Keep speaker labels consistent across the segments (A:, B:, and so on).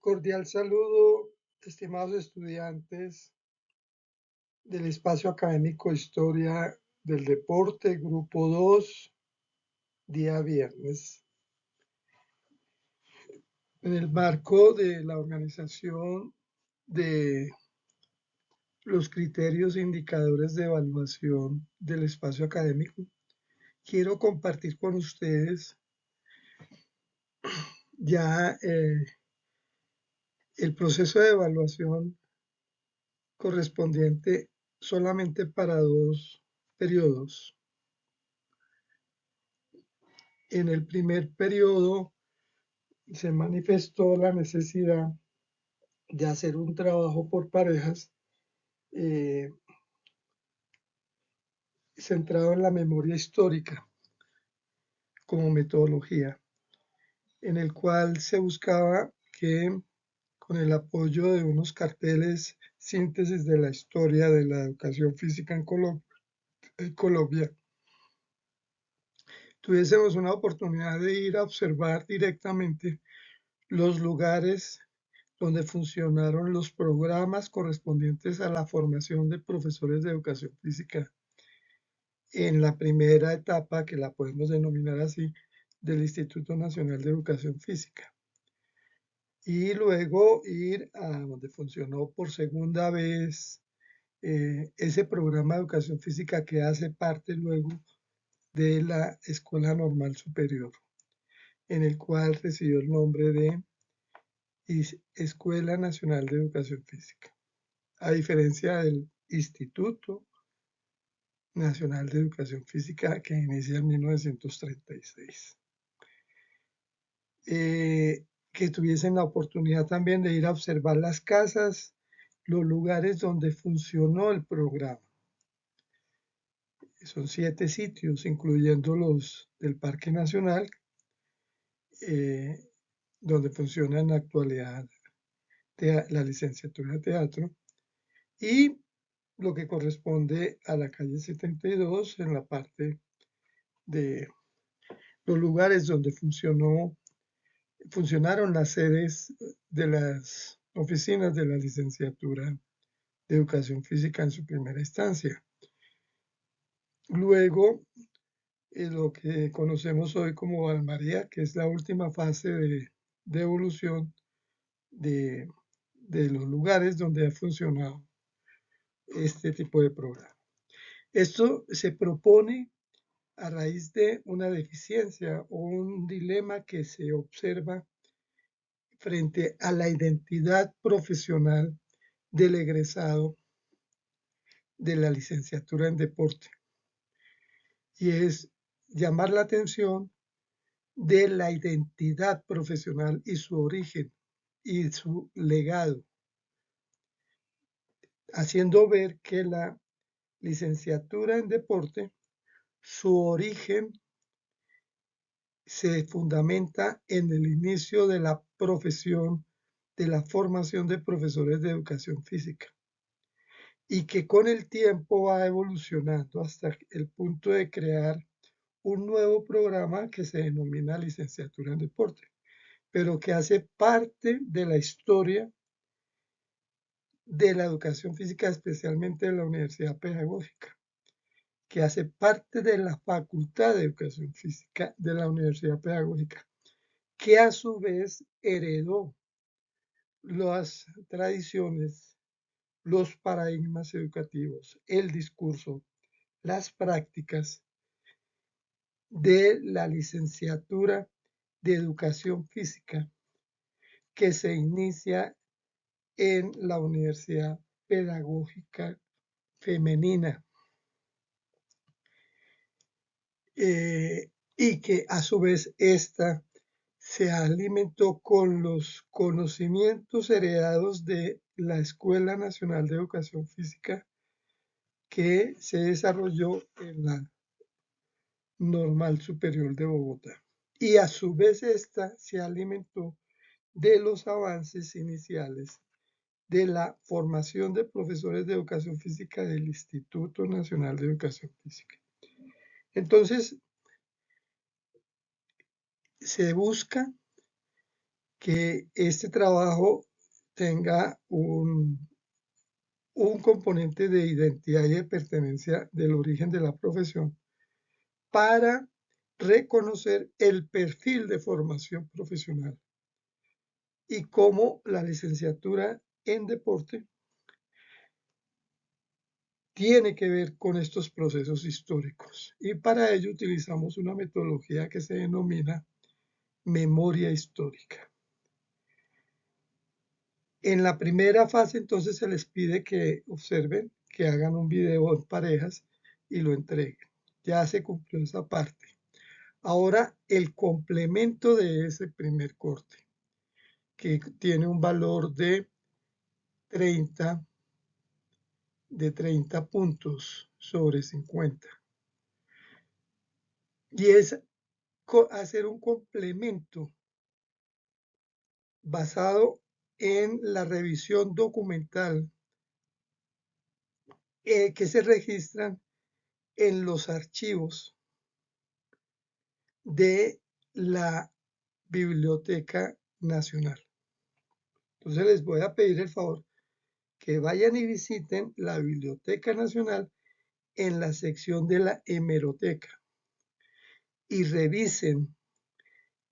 A: Cordial saludo, estimados estudiantes del espacio académico Historia del Deporte, Grupo 2, día viernes. En el marco de la organización de los criterios e indicadores de evaluación del espacio académico, quiero compartir con ustedes ya el proceso de evaluación correspondiente solamente para 2 periodos. En el primer periodo se manifestó la necesidad de hacer un trabajo por parejas eh, centrado en la memoria histórica como metodología, en el cual se buscaba que con el apoyo de unos carteles síntesis de la historia de la educación física en Colombia, tuviésemos una oportunidad de ir a observar directamente los lugares donde funcionaron los programas correspondientes a la formación de profesores de educación física en la primera etapa, que la podemos denominar así, del Instituto Nacional de Educación Física. Y luego ir a donde funcionó por segunda vez ese programa de educación física que hace parte luego de la Escuela Normal Superior, en el cual recibió el nombre de Escuela Nacional de Educación Física, a diferencia del Instituto Nacional de Educación Física que inicia en 1936. Que tuviesen la oportunidad también de ir a observar las casas, los lugares donde funcionó el programa. Son 7 sitios, incluyendo los del Parque Nacional, donde funciona en la actualidad la licenciatura de teatro, y lo que corresponde a la calle 72 en la parte de los lugares donde funcionaron las sedes de las oficinas de la licenciatura de Educación Física en su primera instancia. Luego, lo que conocemos hoy como Valmaría, que es la última fase de evolución de los lugares donde ha funcionado este tipo de programa. Esto se propone a raíz de una deficiencia o un dilema que se observa frente a la identidad profesional del egresado de la licenciatura en deporte, y es llamar la atención de la identidad profesional y su origen y su legado, haciendo ver que la licenciatura en deporte, su origen se fundamenta en el inicio de la profesión de la formación de profesores de educación física, y que con el tiempo va evolucionando hasta el punto de crear un nuevo programa que se denomina licenciatura en deporte, pero que hace parte de la historia de la educación física, especialmente de la Universidad Pedagógica, que hace parte de la Facultad de Educación Física de la Universidad Pedagógica, que a su vez heredó las tradiciones, los paradigmas educativos, el discurso, las prácticas de la licenciatura de Educación Física que se inicia en la Universidad Pedagógica Femenina, y que a su vez esta se alimentó con los conocimientos heredados de la Escuela Nacional de Educación Física que se desarrolló en la Normal Superior de Bogotá. Y a su vez esta se alimentó de los avances iniciales de la formación de profesores de educación física del Instituto Nacional de Educación Física. Entonces, se busca que este trabajo tenga un componente de identidad y de pertenencia del origen de la profesión para reconocer el perfil de formación profesional y cómo la licenciatura en deporte tiene que ver con estos procesos históricos. Y para ello utilizamos una metodología que se denomina memoria histórica. En la primera fase, entonces, se les pide que observen, que hagan un video en parejas y lo entreguen. Ya se cumplió esa parte. Ahora, el complemento de ese primer corte, que tiene un valor de 30, de 30 puntos sobre 50. Y es hacer un complemento basado en la revisión documental que se registran en los archivos de la Biblioteca Nacional. Entonces les voy a pedir el favor que vayan y visiten la Biblioteca Nacional en la sección de la hemeroteca y revisen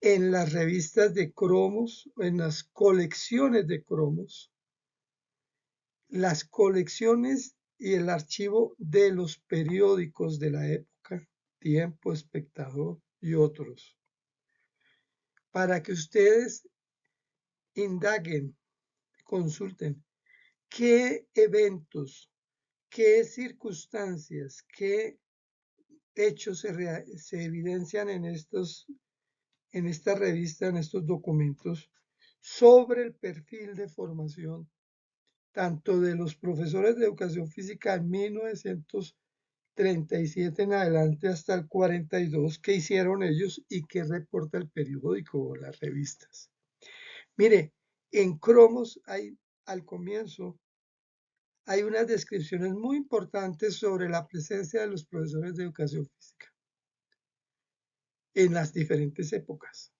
A: en las revistas de cromos, en las colecciones de cromos, las colecciones y el archivo de los periódicos de la época, Tiempo, Espectador y otros, para que ustedes indaguen, consulten qué eventos, qué circunstancias, qué hechos se evidencian en esta revista, en estos documentos, sobre el perfil de formación, tanto de los profesores de educación física en 1937 en adelante hasta el 42, que hicieron ellos y que reporta el periódico o las revistas. Mire, en cromos hay al comienzo hay unas descripciones muy importantes sobre la presencia de los profesores de educación física en las diferentes épocas.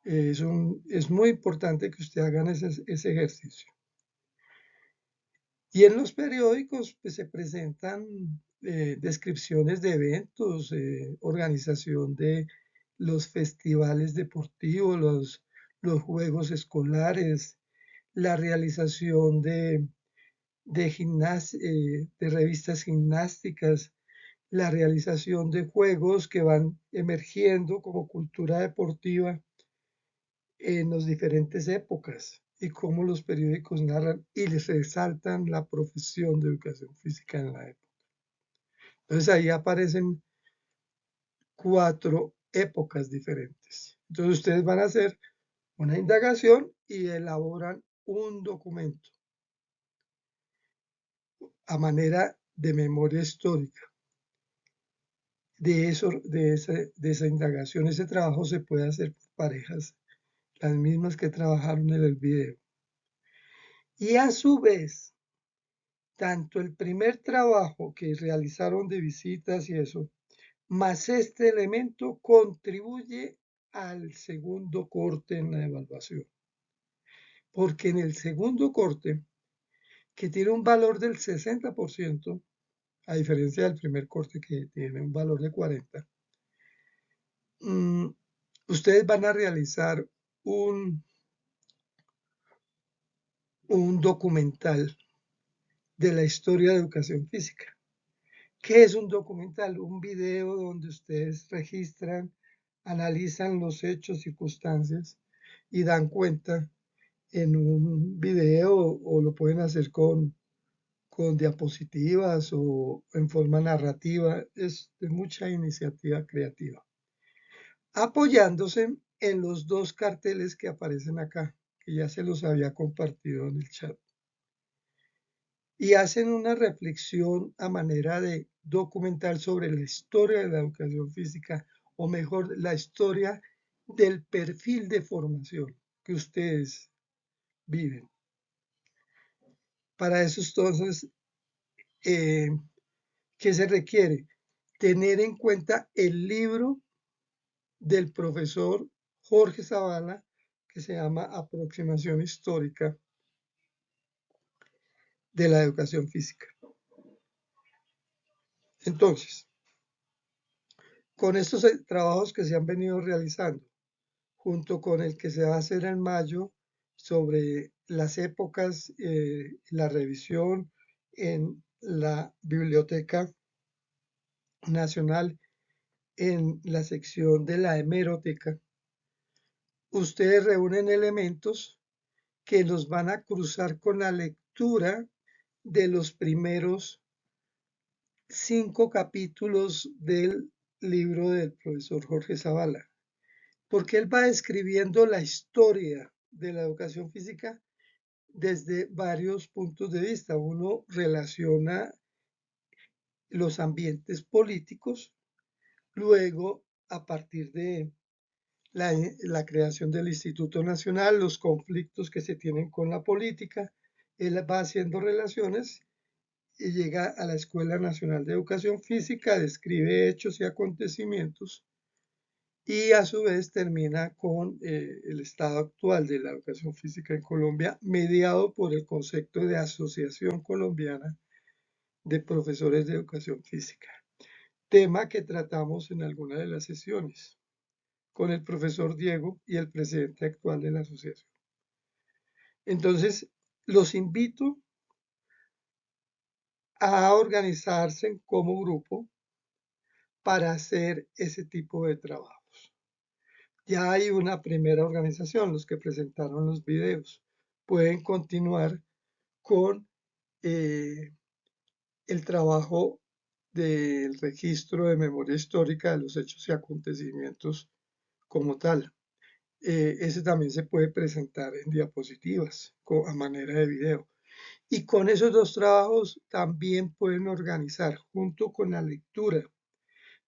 A: Es muy importante que usted hagan ese ejercicio. Y en los periódicos pues, se presentan descripciones de eventos, organización de los festivales deportivos, los juegos escolares, la realización de revistas gimnásticas, la realización de juegos que van emergiendo como cultura deportiva en las diferentes épocas y cómo los periódicos narran y les resaltan la profesión de educación física en la época. Entonces ahí aparecen 4 épocas diferentes. Entonces ustedes van a hacer una indagación y elaboran un documento a manera de memoria histórica. De esa indagación, ese trabajo se puede hacer por parejas, las mismas que trabajaron en el video. Y a su vez, tanto el primer trabajo que realizaron de visitas y eso, más este elemento contribuye al segundo corte en la evaluación. Porque en el segundo corte, que tiene un valor del 60%, a diferencia del primer corte que tiene un valor de 40%, ustedes van a realizar un documental de la historia de educación física. ¿Qué es un documental? Un video donde ustedes registran, analizan los hechos, circunstancias y dan cuenta en un video o lo pueden hacer con diapositivas o en forma narrativa. Es de mucha iniciativa creativa. Apoyándose en los 2 carteles que aparecen acá, que ya se los había compartido en el chat. Y hacen una reflexión a manera de documental sobre la historia de la educación física, o mejor, la historia del perfil de formación que ustedes viven. Para eso entonces, ¿qué se requiere? Tener en cuenta el libro del profesor Jorge Zavala, que se llama Aproximación Histórica de la Educación Física. Entonces, con estos trabajos que se han venido realizando, junto con el que se va a hacer en mayo sobre las épocas, la revisión en la Biblioteca Nacional, en la sección de la hemeroteca, ustedes reúnen elementos que nos van a cruzar con la lectura de los primeros 5 capítulos del libro del profesor Jorge Zavala, porque él va describiendo la historia de la educación física desde varios puntos de vista. Uno relaciona los ambientes políticos, luego a partir de la creación del Instituto Nacional, los conflictos que se tienen con la política, él va haciendo relaciones y llega a la Escuela Nacional de Educación Física, describe hechos y acontecimientos y a su vez termina con el estado actual de la educación física en Colombia, mediado por el concepto de Asociación Colombiana de Profesores de Educación Física, tema que tratamos en alguna de las sesiones con el profesor Diego y el presidente actual de la asociación. Entonces, los invito a organizarse como grupo para hacer ese tipo de trabajos. Ya hay una primera organización, los que presentaron los videos. Pueden continuar con el trabajo del registro de memoria histórica de los hechos y acontecimientos como tal. Ese también se puede presentar en diapositivas a manera de video. Y con esos dos trabajos también pueden organizar, junto con la lectura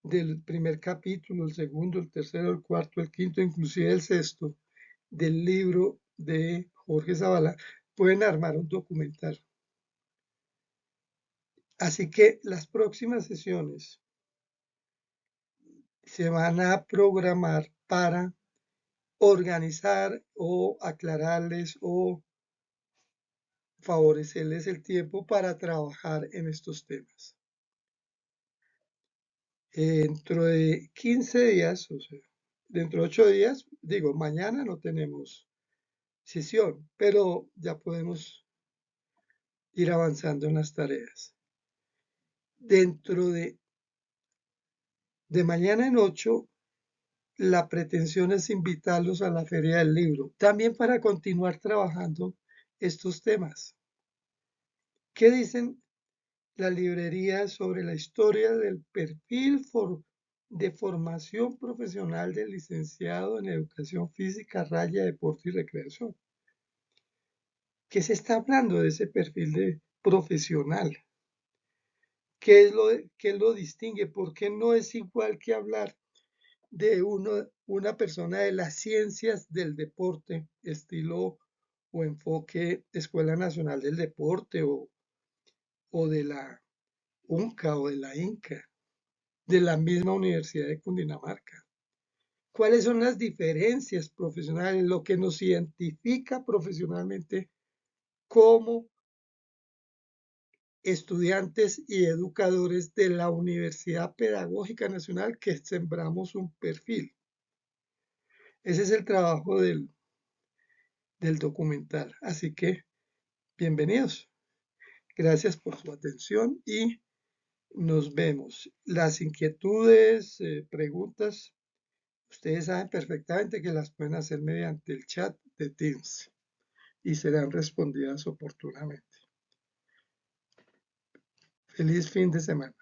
A: del primer capítulo, el segundo, el tercero, el cuarto, el quinto, inclusive el sexto, del libro de Jorge Zavala, pueden armar un documental. Así que las próximas sesiones se van a programar para organizar o aclararles o favorecerles el tiempo para trabajar en estos temas. Dentro de 15 días, o sea, dentro de 8 días, digo, mañana no tenemos sesión, pero ya podemos ir avanzando en las tareas. Dentro de mañana en 8, la pretensión es invitarlos a la Feria del Libro, también para continuar trabajando estos temas. ¿Qué dicen la librería sobre la historia del perfil de formación profesional del licenciado en Educación Física, Raya, Deporte y Recreación? ¿Qué se está hablando de ese perfil de profesional? ¿Qué lo distingue? ¿Por qué no es igual que hablar de una persona de las ciencias del deporte, estilo o enfoque Escuela Nacional del Deporte o de la UNCA o de la INCA, de la misma Universidad de Cundinamarca? ¿Cuáles son las diferencias profesionales, lo que nos identifica profesionalmente como estudiantes y educadores de la Universidad Pedagógica Nacional, que sembramos un perfil? Ese es el trabajo del documental. Así que, bienvenidos. Gracias por su atención y nos vemos. Las inquietudes, preguntas, ustedes saben perfectamente que las pueden hacer mediante el chat de Teams y serán respondidas oportunamente. Feliz fin de semana.